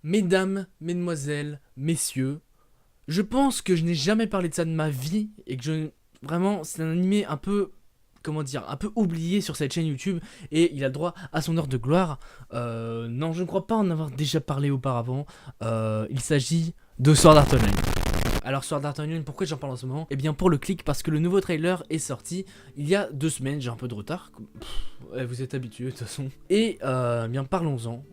Mesdames, mesdemoiselles, messieurs, je pense que je n'ai jamais parlé de ça de ma vie et que vraiment, c'est un animé un peu, comment dire, un peu oublié sur cette chaîne YouTube et il a droit à son heure de gloire. Non, je ne crois pas en avoir déjà parlé auparavant. Il s'agit de Sword Art Online. Alors Sword Art Online, pourquoi j'en parle en ce moment? Eh bien pour le clic, parce que le nouveau trailer est sorti il y a 2 semaines, j'ai un peu de retard. Ouais, vous êtes habitués de toute façon. Et bien parlons-en.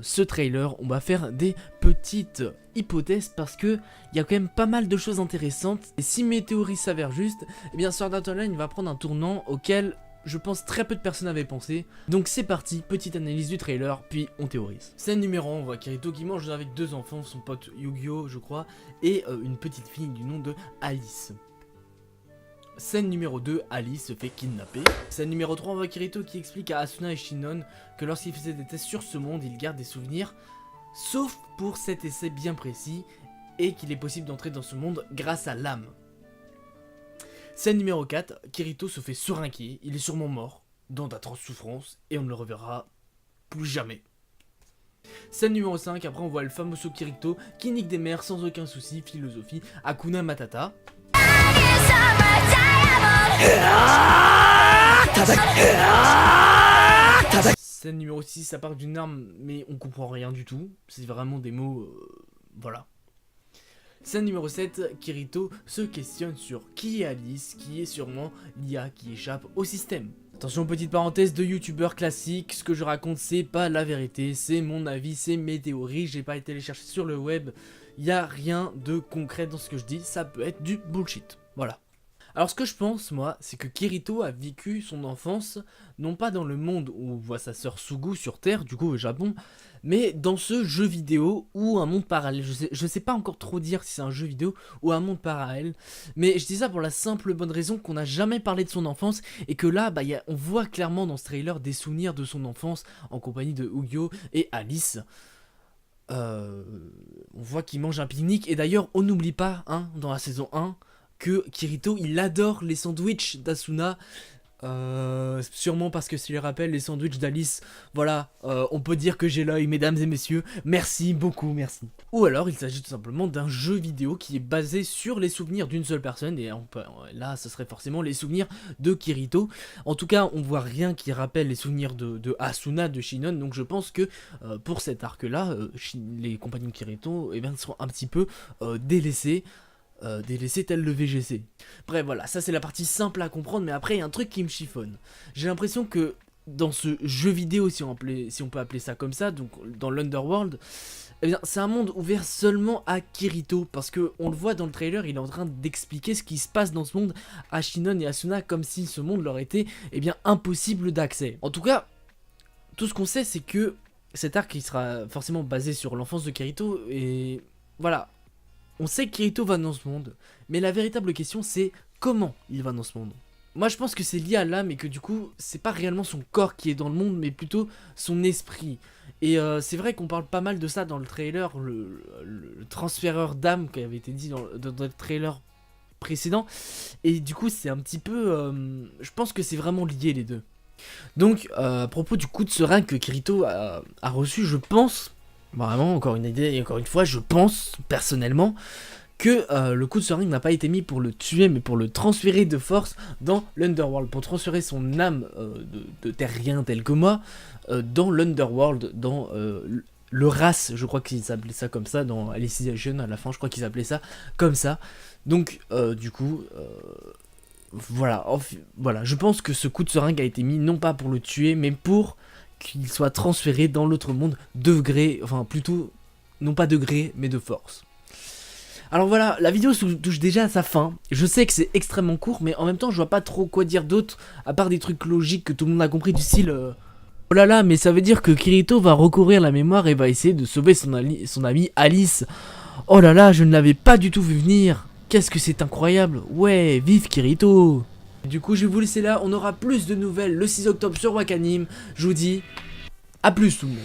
Ce trailer, on va faire des petites hypothèses parce que il y a quand même pas mal de choses intéressantes. Et si mes théories s'avèrent justes, eh bien Sword Art Online va prendre un tournant auquel je pense très peu de personnes avaient pensé. Donc c'est parti, petite analyse du trailer, puis on théorise. Scène numéro 1, on voit Kirito qui mange avec 2 enfants, son pote Yu-Gi-Oh je crois, et une petite fille du nom de Alice. Scène numéro 2, Alice se fait kidnapper. Scène numéro 3, on voit Kirito qui explique à Asuna et Shinon que lorsqu'il faisait des tests sur ce monde, il garde des souvenirs, sauf pour cet essai bien précis, et qu'il est possible d'entrer dans ce monde grâce à l'âme. Scène numéro 4, Kirito se fait seringuer, il est sûrement mort, dans d'atroces souffrances, et on ne le reverra plus jamais. Scène numéro 5, après on voit le famoso Kirito qui nique des mères sans aucun souci, philosophie, Hakuna Matata. Scène numéro 6, ça part d'une arme, mais on comprend rien du tout, c'est vraiment des mots, voilà. Scène numéro 7, Kirito se questionne sur qui est Alice, qui est sûrement l'IA qui échappe au système. Attention, petite parenthèse de youtubeur classique, ce que je raconte c'est pas la vérité, c'est mon avis, c'est mes théories, j'ai pas été les chercher sur le web, y a rien de concret dans ce que je dis, ça peut être du bullshit, voilà. Alors ce que je pense moi, c'est que Kirito a vécu son enfance, non pas dans le monde où on voit sa sœur Sugu sur Terre, du coup au Japon, mais dans ce jeu vidéo ou un monde parallèle. Je sais pas encore trop dire si c'est un jeu vidéo ou un monde parallèle, mais je dis ça pour la simple bonne raison qu'on n'a jamais parlé de son enfance et que là, on voit clairement dans ce trailer des souvenirs de son enfance en compagnie de Yu-Gi-Oh et Alice. On voit qu'il mange un pique-nique et d'ailleurs on n'oublie pas, hein, dans la saison 1, que Kirito il adore les sandwichs d'Asuna, sûrement parce que s'il rappelle les sandwichs d'Alice, voilà, on peut dire que j'ai l'œil mesdames et messieurs, merci beaucoup, merci. Ou alors il s'agit tout simplement d'un jeu vidéo qui est basé sur les souvenirs d'une seule personne et là ce serait forcément les souvenirs de Kirito. En tout cas on voit rien qui rappelle les souvenirs de Asuna, de Shinon, donc je pense que pour cet arc là, les compagnons de Kirito seront un petit peu délaissés. Délaissé tel le VGC. Bref voilà, ça c'est la partie simple à comprendre, mais après il y a un truc qui me chiffonne. J'ai l'impression que dans ce jeu vidéo, si on peut appeler ça comme ça, donc dans l'Underworld, eh bien c'est un monde ouvert seulement à Kirito, parce que on le voit dans le trailer, il est en train d'expliquer ce qui se passe dans ce monde à Shinon et Asuna, comme si ce monde leur était impossible d'accès. En tout cas, tout ce qu'on sait c'est que cet arc il sera forcément basé sur l'enfance de Kirito, et voilà. On sait que Kirito va dans ce monde, mais la véritable question c'est comment il va dans ce monde. Moi je pense que c'est lié à l'âme et que du coup c'est pas réellement son corps qui est dans le monde mais plutôt son esprit. Et c'est vrai qu'on parle pas mal de ça dans le trailer, le transféreur d'âme qui avait été dit dans le trailer précédent. Et du coup c'est un petit peu... je pense que c'est vraiment lié les deux. Donc à propos du coup de seringue que Kirito a reçu, je pense... Vraiment, encore une idée, et encore une fois, je pense, personnellement, que le coup de seringue n'a pas été mis pour le tuer, mais pour le transférer de force dans l'Underworld, pour transférer son âme de terrien tel que moi, dans l'Underworld, dans le race, je crois qu'ils appelaient ça comme ça, dans Alicization, à la fin, je crois qu'ils appelaient ça comme ça. Donc, du coup... voilà, je pense que ce coup de seringue a été mis non pas pour le tuer, mais pour... qu'il soit transféré dans l'autre monde de gré, enfin plutôt, non pas de gré, mais de force. Alors voilà, la vidéo touche déjà à sa fin. Je sais que c'est extrêmement court, mais en même temps je vois pas trop quoi dire d'autre, à part des trucs logiques que tout le monde a compris du style... Oh là là, mais ça veut dire que Kirito va recourir la mémoire et va essayer de sauver son amie Alice. Oh là là, je ne l'avais pas du tout vu venir. Qu'est-ce que c'est incroyable. Ouais, vive Kirito. Du coup je vais vous laisser là, on aura plus de nouvelles le 6 octobre sur Wakanim. Je vous dis à plus tout le monde.